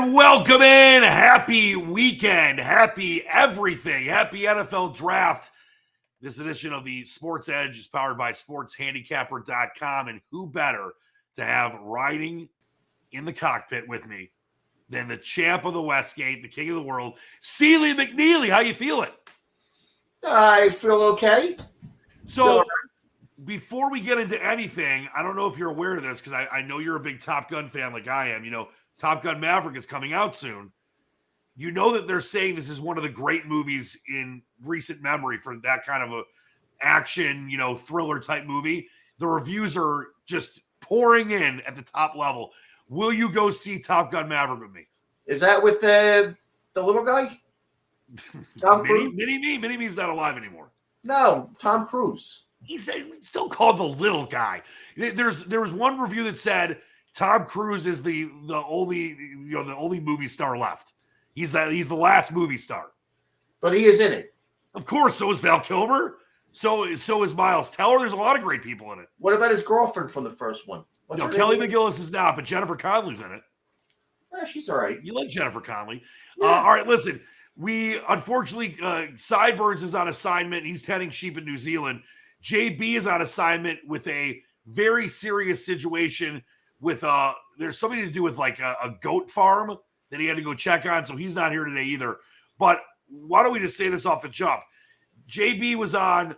And welcome in. Happy weekend. Happy everything. Happy NFL draft. This edition of the Sportsedge is powered by sportshandicapper.com. And who better to have riding in the cockpit with me than the champ of the Westgate, the king of the world, Sealy McNeely. How you feeling? I feel okay. So before we get into anything, I don't know if you're aware of this because I know you're a big Top Gun fan like I am. You know, Top Gun Maverick is coming out soon. You know that they're saying this is one of the great movies in recent memory for that kind of a action, thriller type movie. The reviews are just pouring in at the top level. Will you go see Top Gun Maverick with me? Is that with the little guy? Tom Cruise? Mini-Me's not alive anymore. No, Tom Cruise. He's still called the little guy. There was one review that said Tom Cruise is the only movie star left. He's the last movie star. But he is in it. Of course, so is Val Kilmer. So is Miles Teller. There's a lot of great people in it. What about his girlfriend from the first one? Kelly McGillis is not, but Jennifer Connelly's in it. She's all right. You like Jennifer Connelly. Yeah. All right, listen. We, unfortunately, Sideburns is on assignment. He's tending sheep in New Zealand. JB is on assignment with a very serious situation with there's something to do with like a goat farm that he had to go check on, so he's not here today either. But why don't we just say this off the jump? JB was on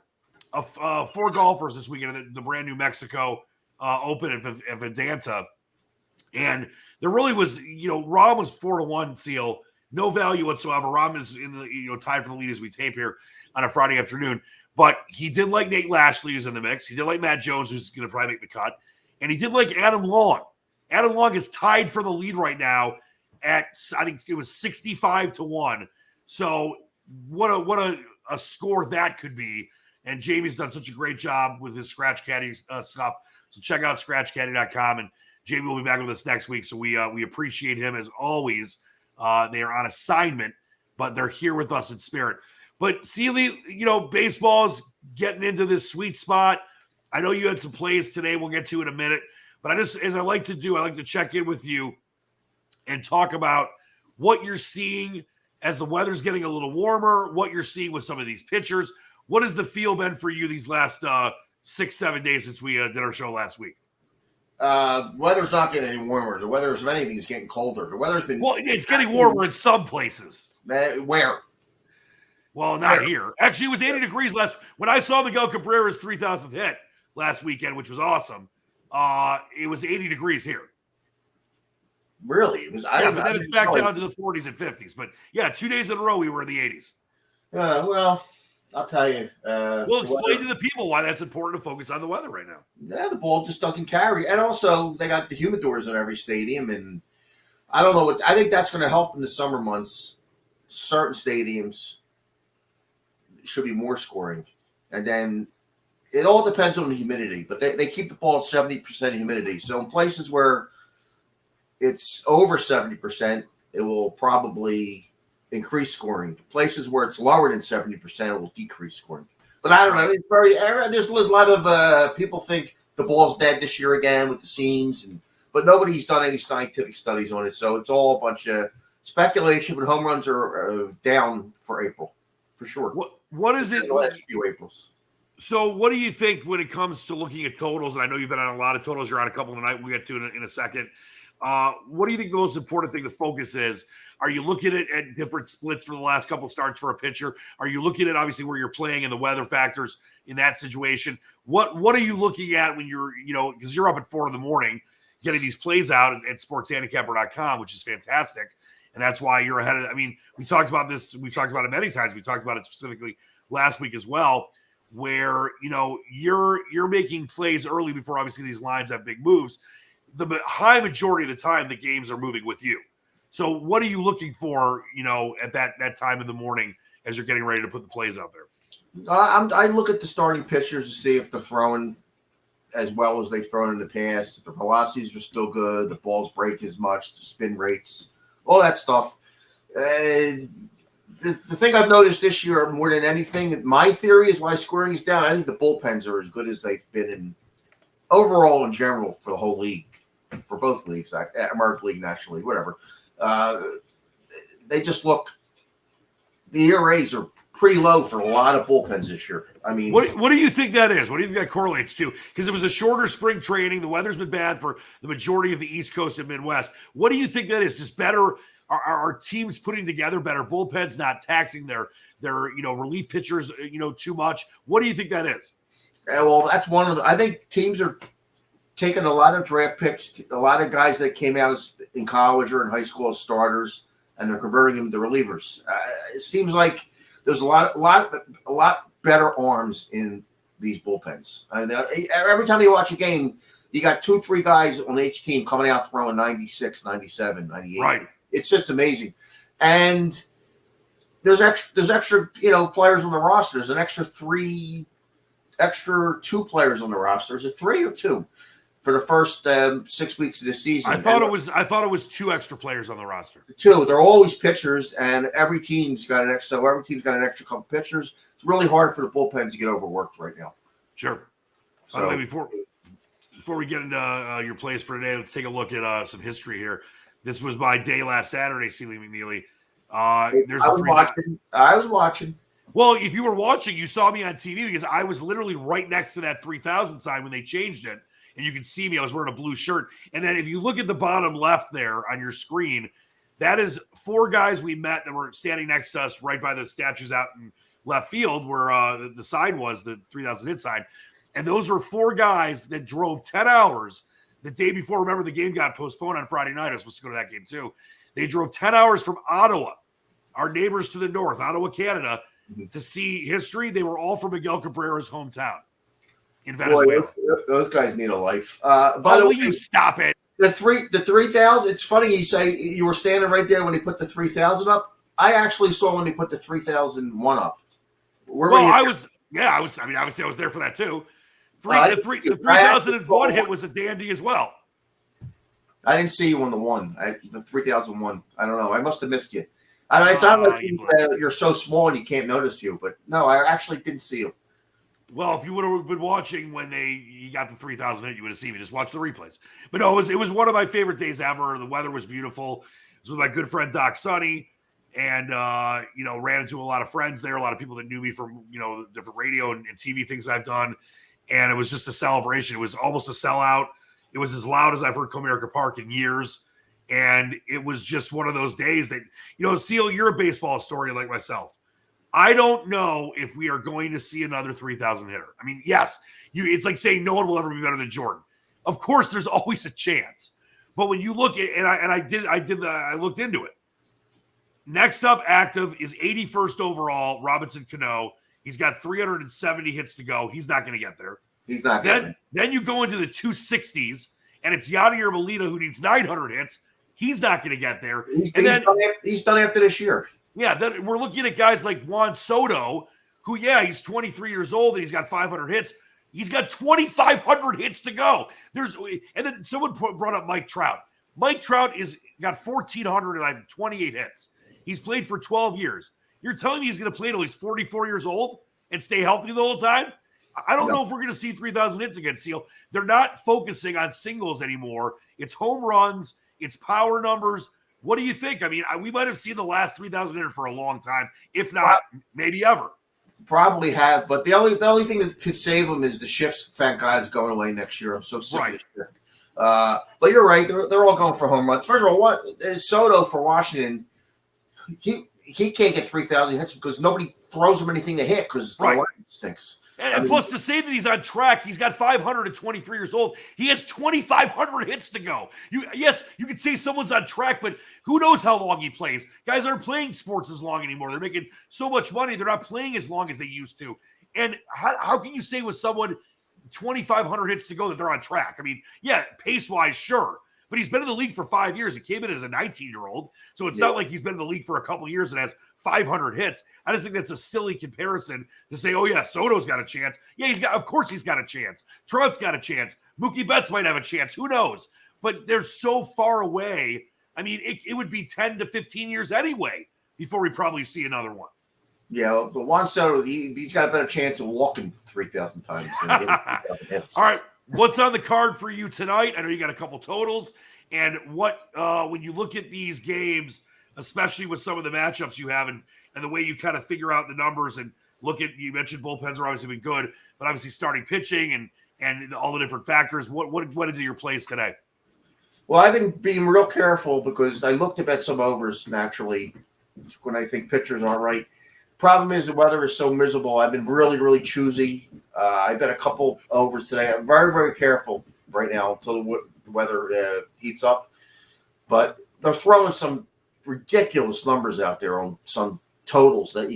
4 golfers this weekend at the brand new Mexico Open at Vedanta, and there really was, Rahm was 4-1 seal, no value whatsoever. Rahm is in the tied for the lead as we tape here on a Friday afternoon. But he did like Nate Lashley, who's in the mix. He did like Matt Jones, who's going to probably make the cut. And he did like Adam Long. Adam Long is tied for the lead right now at, I think it was 65-1. So what a score that could be. And Jamie's done such a great job with his Scratch Caddy stuff. So check out scratchcaddy.com. And Jamie will be back with us next week. So we appreciate him as always. They are on assignment, but they're here with us in spirit. But Sealy, baseball's getting into this sweet spot. I know you had some plays today. We'll get to in a minute. But as I like to do, I like to check in with you and talk about what you're seeing as the weather's getting a little warmer, what you're seeing with some of these pitchers. What has the feel been for you these last 6-7 days since we did our show last week? The weather's not getting any warmer. The weather, if anything, is getting colder. The weather's been... Well, it's getting warmer in some places. Where? Well, not here. Actually, it was 80 degrees when I saw Miguel Cabrera's 3,000th hit last weekend, which was awesome. It was 80 degrees here. Really? It was. But then it's back down to the 40s and 50s. But yeah, 2 days in a row we were in the 80s. Well, I'll tell you. We'll explain to the people why that's important to focus on the weather right now. Yeah, the ball just doesn't carry, and also they got the humidors in every stadium, and I don't know I think that's going to help in the summer months. Certain stadiums should be more scoring, and then it all depends on the humidity. But they keep the ball at 70% humidity, so in places where it's over 70%, it will probably increase scoring. Places where it's lower than 70%, it will decrease scoring. But I don't know. It's there's a lot of people think the ball's dead this year again with the seams, but nobody's done any scientific studies on it, so it's all a bunch of speculation. But home runs are down for April, for sure. What is it? The last few Aprils. So what do you think when it comes to looking at totals? And I know you've been on a lot of totals. You're on a couple tonight. We'll get to it in a second. What do you think the most important thing to focus is? Are you looking at different splits for the last couple starts for a pitcher? Are you looking at obviously where you're playing and the weather factors in that situation? What are you looking at when you're, because you're up at 4 a.m. getting these plays out at sportshandicapper.com, which is fantastic. And that's why you're ahead of, we talked about this. We've talked about it many times. We talked about it specifically last week as well, where, you're making plays early before obviously these lines have big moves. The high majority of the time, the games are moving with you. So what are you looking for, at that time in the morning as you're getting ready to put the plays out there? I look at the starting pitchers to see if they're throwing as well as they've thrown in the past. If the velocities are still good, the balls break as much, the spin rates, all that stuff. The thing I've noticed this year more than anything, my theory is why scoring is down. I think the bullpens are as good as they've been in overall in general for the whole league, for both leagues, American League, National League, whatever. They just look. The ERAs are pretty low for a lot of bullpens this year. I mean, what do you think that is? What do you think that correlates to? Because it was a shorter spring training. The weather's been bad for the majority of the East Coast and Midwest. What do you think that is? Just better. Are teams putting together better bullpens, not taxing their relief pitchers too much? What do you think that is? Well, that's one of the. I think teams are taking a lot of draft picks, a lot of guys that came out in college or in high school as starters, and they're converting them to relievers. It seems like there's a lot better arms in these bullpens. I mean, every time you watch a game, you got 2-3 guys on each team coming out throwing 96, 97, 98. Right. It's just amazing. And there's extra players on the roster. There's an extra 2 players on the roster. Is it 3 or 2 for the first 6 weeks of the season? I thought it was 2 extra players on the roster. 2. They're always pitchers, and every team's got an extra couple pitchers. It's really hard for the bullpens to get overworked right now. Sure. By the way, before we get into your plays for today, let's take a look at some history here. This was my day last Saturday, Sealy McNeely. I was watching. Well, if you were watching, you saw me on TV because I was literally right next to that 3,000 sign when they changed it. And you can see me. I was wearing a blue shirt. And then if you look at the bottom left there on your screen, that is 4 guys we met that were standing next to us right by the statues out in left field where the sign was, the 3,000 hit sign. And those were 4 guys that drove 10 hours the day before. Remember, the game got postponed on Friday night. I was supposed to go to that game too. They drove 10 hours from Ottawa, our neighbors to the north, Ottawa, Canada, to see history. They were all from Miguel Cabrera's hometown in Venezuela. Boy, those guys need a life. By the way, you stop it. The 3,000. It's funny you say you were standing right there when they put the 3,000 up. I actually saw when they put the 3,001 up. I was there for that too. The 3,001 hit was a dandy as well. I didn't see you on the one. The 3,001. I don't know. I must have missed you. It's not like you're so small and you can't notice you. But no, I actually didn't see you. Well, if you would have been watching when you got the 3,000 hit, you would have seen me. Just watch the replays. But no, it was one of my favorite days ever. The weather was beautiful. It was with my good friend Doc Sonny, and ran into a lot of friends there, a lot of people that knew me from the different radio and TV things I've done. And it was just a celebration. It was almost a sellout. It was as loud as I've heard Comerica Park in years. And it was just one of those days that, Seal, you're a baseball historian like myself. I don't know if we are going to see another 3,000 hitter. I mean, yes, it's like saying no one will ever be better than Jordan. Of course, there's always a chance. But when you look at, I looked into it. Next up active is 81st overall, Robinson Cano. He's got 370 hits to go. He's not going to get there. He's not. Then you go into the 260s, and it's Yadier Molina who needs 900 hits. He's not going to get there. He's done after this year. Yeah, then we're looking at guys like Juan Soto, who, he's 23 years old and he's got 500 hits. He's got 2,500 hits to go. And then someone brought up Mike Trout. Mike Trout got 1,428 hits. He's played for 12 years. You're telling me he's going to play until he's 44 years old and stay healthy the whole time? I don't know if we're going to see 3,000 hits again, Seal. They're not focusing on singles anymore. It's home runs. It's power numbers. What do you think? I mean, we might have seen the last 3,000 hitter for a long time, if not, maybe ever. Probably have, but the only thing that could save them is the shifts. Thank God is going away next year. I'm so sick of it. But you're right; they're all going for home runs. First of all, what is Soto for Washington? He can't get 3,000 hits because nobody throws him anything to hit because the line stinks. And plus, to say that he's on track, he's got 500 at 23 years old. He has 2,500 hits to go. You could say someone's on track, but who knows how long he plays? Guys aren't playing sports as long anymore. They're making so much money. They're not playing as long as they used to. And how can you say with someone 2,500 hits to go that they're on track? I mean, pace-wise, sure. But he's been in the league for 5 years. He came in as a 19-year-old. So it's not like he's been in the league for a couple of years and has 500 hits. I just think that's a silly comparison to say, Soto's got a chance. Of course he's got a chance. Trout's got a chance. Mookie Betts might have a chance. Who knows? But they're so far away. I mean, it would be 10 to 15 years anyway before we probably see another one. Yeah, the Juan Soto, he's got a better chance of walking 3,000 times. All right. What's on the card for you tonight? I know you got a couple totals, And what when you look at these games, especially with some of the matchups you have, and the way you kind of figure out the numbers and look at, you mentioned bullpens are obviously been good, but obviously starting pitching and all the different factors. What is your plays today? Well, I've been being real careful because I look to bet some overs naturally when I think pitchers aren't right. Problem is the weather is so miserable. I've been really, really choosy. I bet a couple overs today. I'm very, very careful right now until the weather heats up. But they're throwing some ridiculous numbers out there on some totals that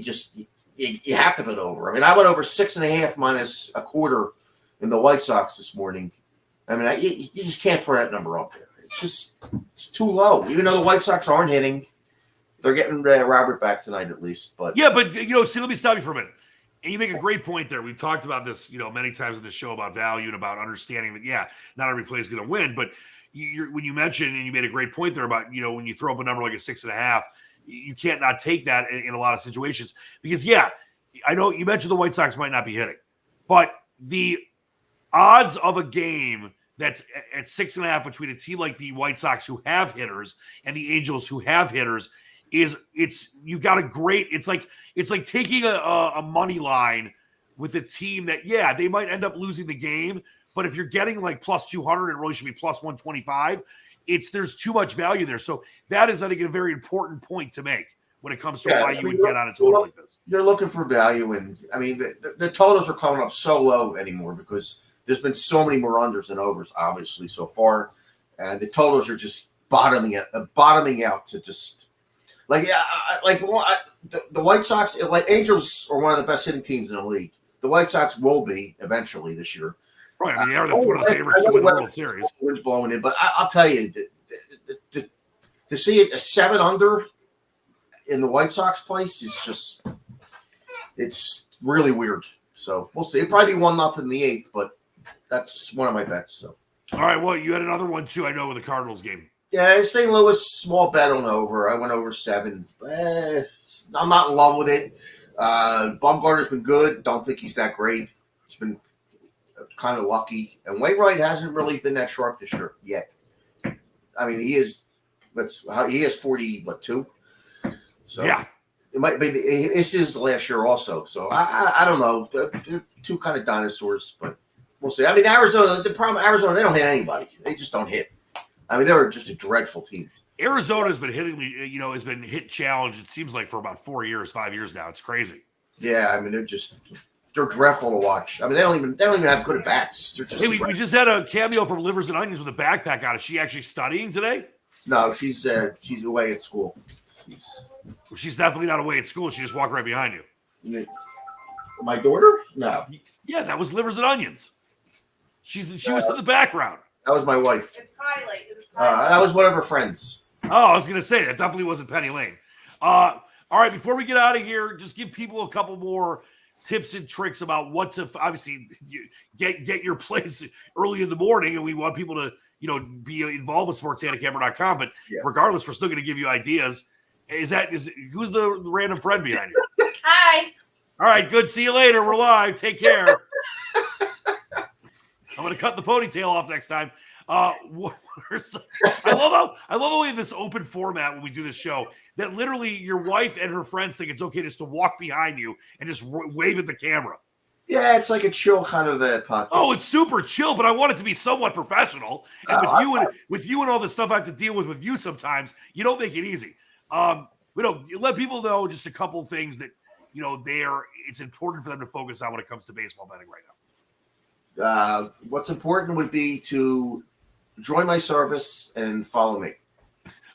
you have to bet over. I mean, I went over 6.5 minus a quarter in the White Sox this morning. I mean, you just can't throw that number up there. It's too low. Even though the White Sox aren't hitting, they're getting Robert back tonight at least. But yeah, but see, let me stop you for a minute. And you make a great point there. We've talked about this, many times in the show about value and about understanding that, not every play is going to win. But when you mentioned, and you made a great point there about, when you throw up a number like a 6.5, you can't not take that in a lot of situations. Because, I know you mentioned the White Sox might not be hitting, but the odds of a game that's at 6.5 between a team like the White Sox who have hitters and the Angels who have hitters you got a great, it's like taking a money line with a team that, they might end up losing the game, but if you're getting like plus 200, it really should be plus 125. There's too much value there. So that is, I think, a very important point to make when it comes to why you would get on a total like this. You're looking for value, and I mean the totals are coming up so low anymore because there's been so many more unders than overs, obviously, so far, and the totals are just bottoming out to just the White Sox. Like Angels are one of the best hitting teams in the league. The White Sox will be eventually this year. Right, I mean, they're one of the favorites to win the World Series. Wind's blowing in, but I'll tell you, to see it a 7 under in the White Sox place is it's really weird. So we'll see. It'll probably be 1-0 in the 8th, but that's one of my bets. So. All right, well, you had another one too, I know, with the Cardinals game. Yeah, St. Louis, small bet on over. I went over 7. I'm not in love with it. Bumgarner's been good. Don't think he's that great. He's been kind of lucky. And Wainwright hasn't really been that sharp this year yet. I mean, he is 42. So yeah. It might be. This is the last year also. So I don't know. They're two kind of dinosaurs, but we'll see. I mean, Arizona, the problem, Arizona, they don't hit anybody. They just don't hit. I mean, they were just a dreadful team. Arizona has been has been hit challenged, it seems like, for about 5 years now. It's crazy. Yeah, I mean, they're dreadful to watch. I mean, they don't even have good at bats. Hey, we just had a cameo from Livers and Onions with a backpack on. Is she actually studying today? No, she's away at school. She's definitely not away at school. She just walked right behind you. My daughter? No. Yeah, that was Livers and Onions. She was in the background. That was my wife. It's Kylie. It was Kylie. That was one of her friends. Oh, I was going to say, that definitely wasn't Penny Lane. All right, before we get out of here, just give people a couple more tips and tricks about what to, obviously, get your place early in the morning, and we want people to, be involved with sportshandicapper.com, but regardless, we're still going to give you ideas. Who's the random friend behind you? Hi. All right, good. See you later. We're live. Take care. I'm going to cut the ponytail off next time. I love how we have this open format when we do this show that literally your wife and her friends think it's okay just to walk behind you and just wave at the camera. Yeah, it's like a chill kind of a podcast. Oh, it's super chill, but I want it to be somewhat professional. And with you and all the stuff I have to deal with you sometimes, you don't make it easy. Let people know just a couple things that it's important for them to focus on when it comes to baseball betting right now. What's important would be to join my service and follow me.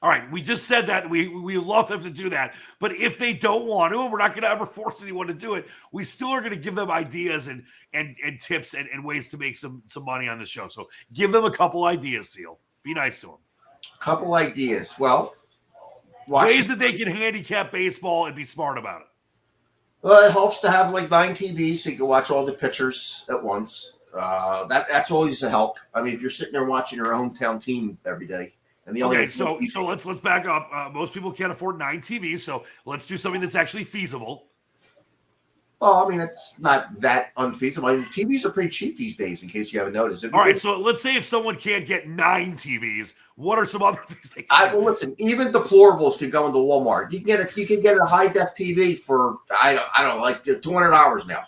All right, we just said that. We love them to do that. But if they don't want to, and we're not going to ever force anyone to do it, we still are going to give them ideas and tips and ways to make some money on the show. So give them a couple ideas, Seal. Be nice to them. A couple ideas. Well, ways that they can handicap baseball and be smart about it. Well, it helps to have like 9 TVs so you can watch all the pitchers at once. That's always a help. I mean, if you're sitting there watching your hometown team every day, and the only so let's back up. Most people can't afford 9 TVs, so let's do something that's actually feasible. Well, I mean, it's not that unfeasible. I mean, TVs are pretty cheap these days, in case you haven't noticed. All right, so let's say if someone can't get 9 TVs, What are some other things they I can will listen. Even deplorables can go into Walmart. You can get a high def TV for I don't know, like $200 now.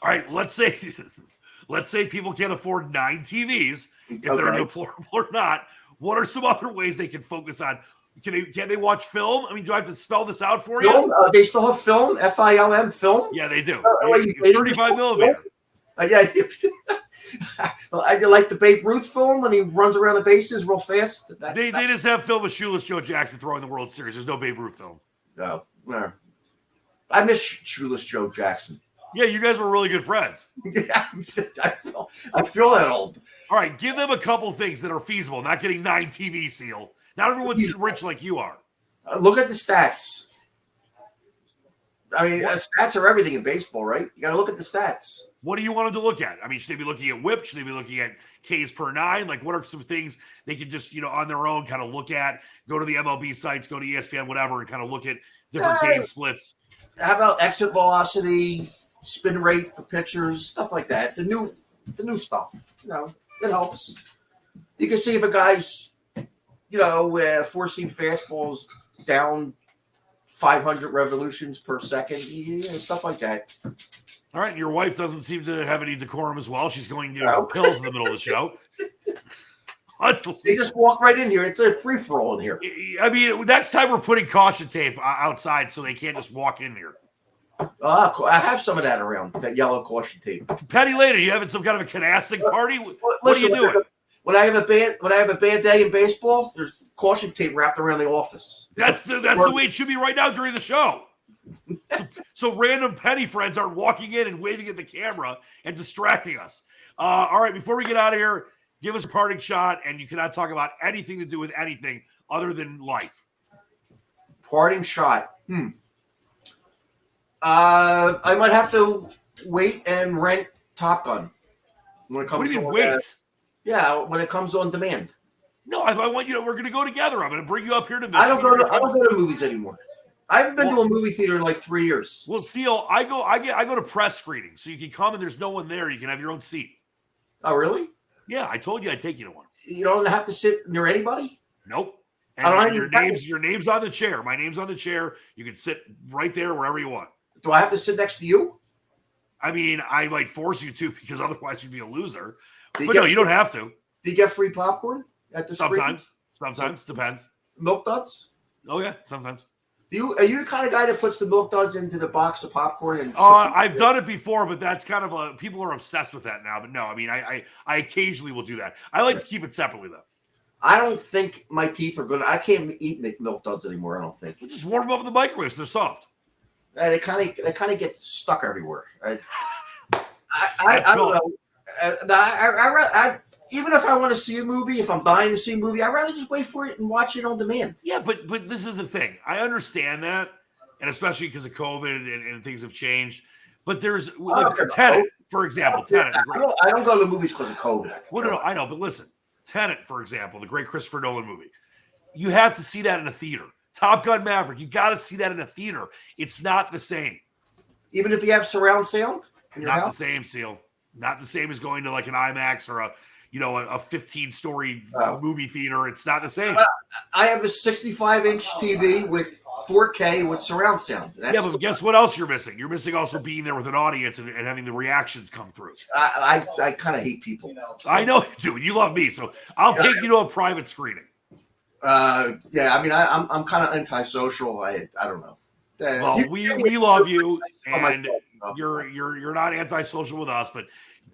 All right, let's say people can't afford 9 TVs if they're deplorable or not. What are some other ways they can focus on? Can they watch film? I mean, do I have to spell this out for you? Film? They still have film, FILM film. Yeah, they do. 35 millimeter. Yeah. I like the Babe Ruth film when he runs around the bases real fast. They just have film of Shoeless Joe Jackson throwing the World Series. There's no Babe Ruth film. No. I miss Shoeless Joe Jackson. Yeah, you guys were really good friends. Yeah, I feel that old. All right, give them a couple things that are feasible. Not getting 9 TV, Seal. Not everyone's rich like you are. Look at the stats. I mean, stats are everything in baseball, right? You got to look at the stats. What do you want them to look at? I mean, should they be looking at WHIP? Should they be looking at Ks per 9? Like, what are some things they can just, on their own kind of look at? Go to the MLB sites, go to ESPN, whatever, and kind of look at different game splits. How about exit velocity, spin rate for pitchers, stuff like that? The new stuff. It helps. You can see if a guy's, four-seam fastballs down 500 revolutions per second, stuff like that. All right, your wife doesn't seem to have any decorum as well. She's going to do some pills in the middle of the show. They just walk right in here. It's a free-for-all in here. I mean, next time we're putting caution tape outside so they can't just walk in here. I have some of that around, that yellow caution tape. Petty lady, you having some kind of a canastic party? What are you doing? When I have a bad day in baseball, there's caution tape wrapped around the office. That's the way it should be right now during the show. So random petty friends aren't walking in and waving at the camera and distracting us. All right, before we get out of here, give us a parting shot, and you cannot talk about anything to do with anything other than life. Parting shot. I might have to wait and rent Top Gun when it comes. What do you mean wait? When it comes on demand. No, I want you to. We're going to go together. I'm going to bring you up here to Michigan. I don't go to movies anymore. I haven't been to a movie theater in like 3 years. Well, Seal, I go to press screenings, so you can come and there's no one there. You can have your own seat. Oh, really? Yeah, I told you I'd take you to one. You don't have to sit near anybody? Nope. And your name's on the chair. My name's on the chair. You can sit right there wherever you want. Do I have to sit next to you? I mean, I might force you to because otherwise you'd be a loser. But no, you don't have to. Do you get free popcorn at the screening? Sometimes. Depends. Milk duds? Oh, yeah, sometimes. Are you the kind of guy that puts the milk duds into the box of popcorn? I've done it before, but that's kind of people are obsessed with that now. But no, I mean, I occasionally will do that. I like to keep it separately, though. I don't think my teeth are good. I can't eat milk duds anymore, I don't think. We'll just warm them up in the microwave so they're soft. They kind of get stuck everywhere. I don't know. Even if I want to see a movie, if I'm dying to see a movie, I'd rather just wait for it and watch it on demand. Yeah, but this is the thing. I understand that, and especially because of COVID and things have changed. But there's Tenet, for example. Tenet. I don't go to movies because of COVID. Well, no, I know. But listen, Tenet, for example, the great Christopher Nolan movie. You have to see that in a theater. Top Gun Maverick, you got to see that in a theater. It's not the same. Even if you have surround sound in your house? Not the same, Seal. Not the same as going to like an IMAX or a 15-story movie theater. It's not the same. I have a 65-inch TV with 4K with surround sound. But guess what else you're missing? You're missing also being there with an audience and having the reactions come through. I kind of hate people. I know you do, and you love me, so I'll take you to a private screening. I mean, I'm kind of antisocial. I don't know. Well, we love you, and you're not antisocial with us, but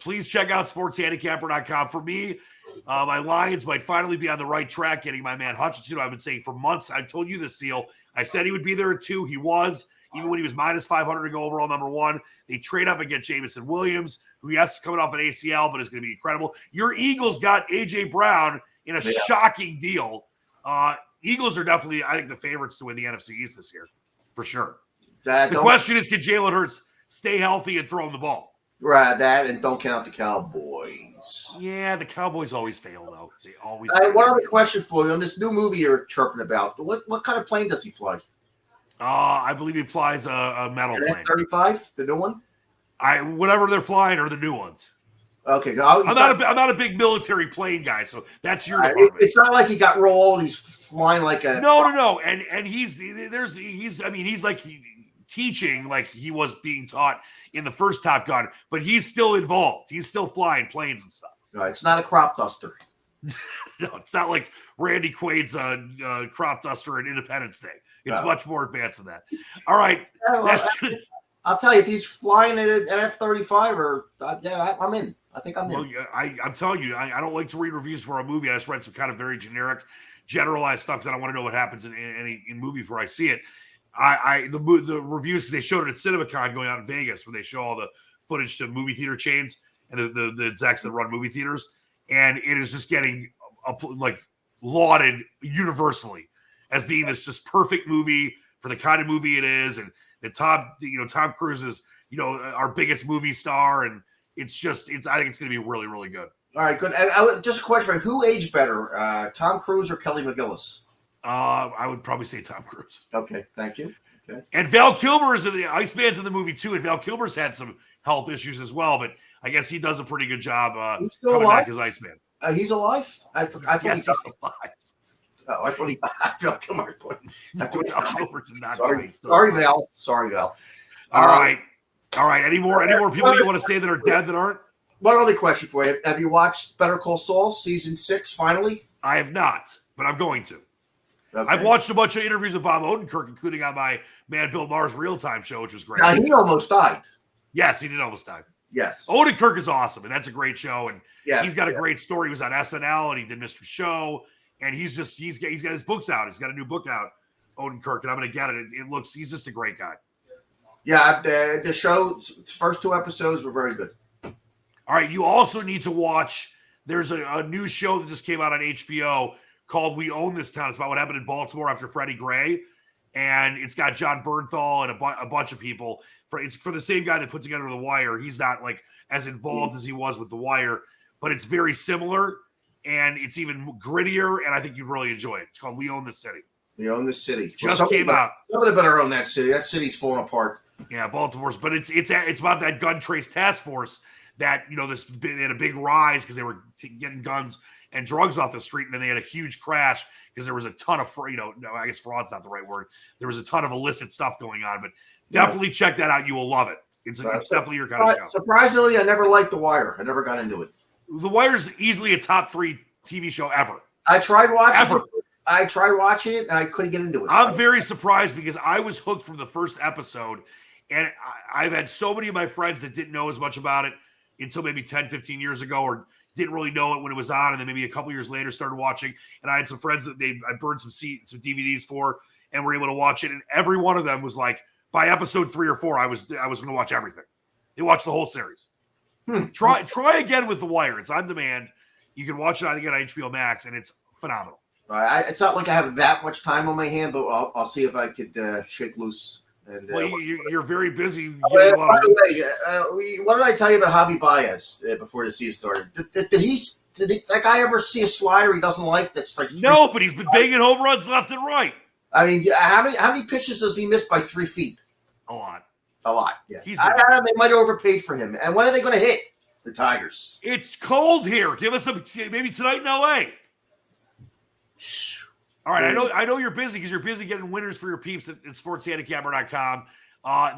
please check out sportshandicapper.com. For me, my Lions might finally be on the right track, getting my man Hutchinson. I've been saying for months. I told you this, Seal. I said he would be there at 2. He was, even when he was minus 500 to go overall number 1. They trade up and get Jamison Williams, who, yes, coming off an ACL, but is going to be incredible. Your Eagles got A.J. Brown in a shocking deal. Eagles are definitely, I think, the favorites to win the NFC East this year, for sure. The question is, can Jalen Hurts stay healthy and throw him the ball? Right, that, and don't count the Cowboys. Yeah, the Cowboys always fail, though. They always fail. One other question for you. On this new movie you're chirping about, what kind of plane does he fly? I believe he flies a metal plane. F-35, the new one? Whatever they're flying are the new ones. Okay, I'm not a big military plane guy, so that's your department. It's not like he got real old. He's flying like a no, and he's like teaching like he was being taught in the first Top Gun, but he's still involved. He's still flying planes and stuff. No, it's not a crop duster. No, it's not like Randy Quaid's crop duster in Independence Day. It's much more advanced than that. All right, I'll tell you, if he's flying an F-35, or I'm in. I think I'm in. Well, I'm telling you, I don't like to read reviews for a movie. I just read some kind of very generic, generalized stuff because I don't want to know what happens in movie before I see it. The reviews, because they showed it at CinemaCon going out in Vegas, where they show all the footage to movie theater chains and the execs that run movie theaters, and it is just getting lauded universally as being this just perfect movie for the kind of movie it is, and the Tom Cruise is our biggest movie star, and I think it's going to be really, really good. All right, good. And just a question: who aged better, Tom Cruise or Kelly Mcgillis? I would probably say Tom Cruise. Okay, thank you. Okay. And Val Kilmer is Iceman's in the movie too, and Val Kilmer's had some health issues as well, but I guess he does a pretty good job coming back as Iceman. He's alive? I thought he's alive. Oh, I thought Val Kilmer. Sorry, Val. Sorry, Val. All right. Any more people you want to say that are dead that aren't? One other question for you. Have you watched Better Call Saul season 6 finally? I have not, but I'm going to. Okay. I've watched a bunch of interviews with Bob Odenkirk, including on my Man Bill Maher's real-time show, which was great. Now, he almost died. Yes, he did almost die. Yes. Odenkirk is awesome, and that's a great show, and he's got a great story. He was on SNL, and he did Mr. Show, and he's got his books out. He's got a new book out, Odenkirk, and I'm going to get it. He's just a great guy. Yeah, the show's first 2 episodes were very good. All right, you also need to watch, there's a new show that just came out on HBO called We Own This Town. It's about what happened in Baltimore after Freddie Gray, and it's got John Bernthal and a bunch of people. It's for the same guy that put together The Wire. He's not as involved as he was with The Wire, but it's very similar, and it's even grittier, and I think you'd really enjoy it. It's called We Own This City. We Own This City. Just came out. Somebody better own that city. That city's falling apart. Yeah, Baltimore's, but it's about that gun trace task force that they had a big rise because they were getting guns and drugs off the street, and then they had a huge crash because there was a ton of I guess fraud's not the right word. There was a ton of illicit stuff going on, but definitely check that out. You will love it. It's definitely your kind of show. Surprisingly, I never liked The Wire. I never got into it. The Wire's easily a top 3 TV show ever. I tried watching it, and I couldn't get into it. I'm very surprised because I was hooked from the first episode, and I've had so many of my friends that didn't know as much about it until maybe 10, 15 years ago, or didn't really know it when it was on, and then maybe a couple years later started watching. And I had some friends that I burned some DVDs for, and were able to watch it. And every one of them was like, by episode 3 or 4, I was going to watch everything. They watched the whole series. Try again with The Wire. It's on demand. You can watch it, I think, on HBO Max, and it's phenomenal. It's not like I have that much time on my hand, but I'll see if I could shake loose. And, you're very busy. By the way, what did I tell you about Javi Baez before the season started? Did that guy ever see a slider he doesn't like? That's like no, but he's been banging home runs left and right. I mean, how many pitches does he miss by 3 feet? A lot. Yeah. They might have overpaid for him. And when are they going to hit the Tigers? It's cold here. Give us maybe tonight in LA. All right, I know you're busy because you're busy getting winners for your peeps at sportshandicapper.com.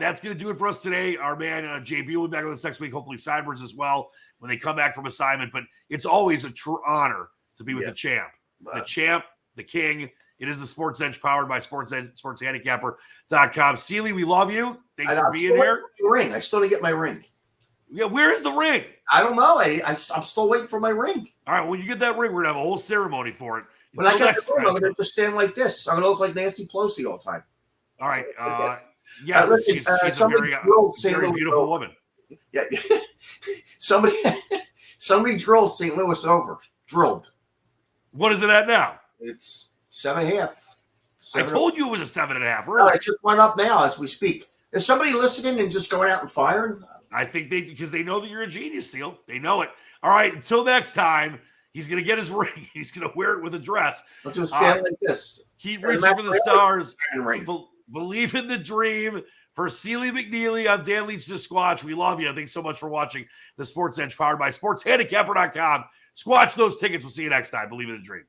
That's going to do it for us today. Our man JB will be back with us next week, hopefully Sideburns as well, when they come back from assignment. But it's always a true honor to be with the champ, the king. It is the Sports Edge powered by sportshandicapper.com. Seeley, we love you. Thanks for being here. Ring. I still didn't get my ring. Yeah, where is the ring? I don't know. I'm still waiting for my ring. All right, when you get that ring, we're going to have a whole ceremony for it. When I get the ring, I'm going to just stand like this. I'm going to look like Nancy Pelosi all the time. All right. Yes, she's a very beautiful woman. Yeah. Somebody drilled St. Louis over. Drilled. What is it at now? It's 7.5. I told you it was a 7.5. Really? It just went up now as we speak. Is somebody listening and just going out and firing? I think because they know that you're a genius, Seal. They know it. All right. Until next time, he's going to get his ring. He's going to wear it with a dress. I'll just stand like this. Keep reaching for the stars. Believe in the dream. For Sealy McNeely, I'm Dan Leach, the Squatch. We love you. Thanks so much for watching the Sports Edge, powered by SportsHandicapper.com. Squatch those tickets. We'll see you next time. Believe in the dream.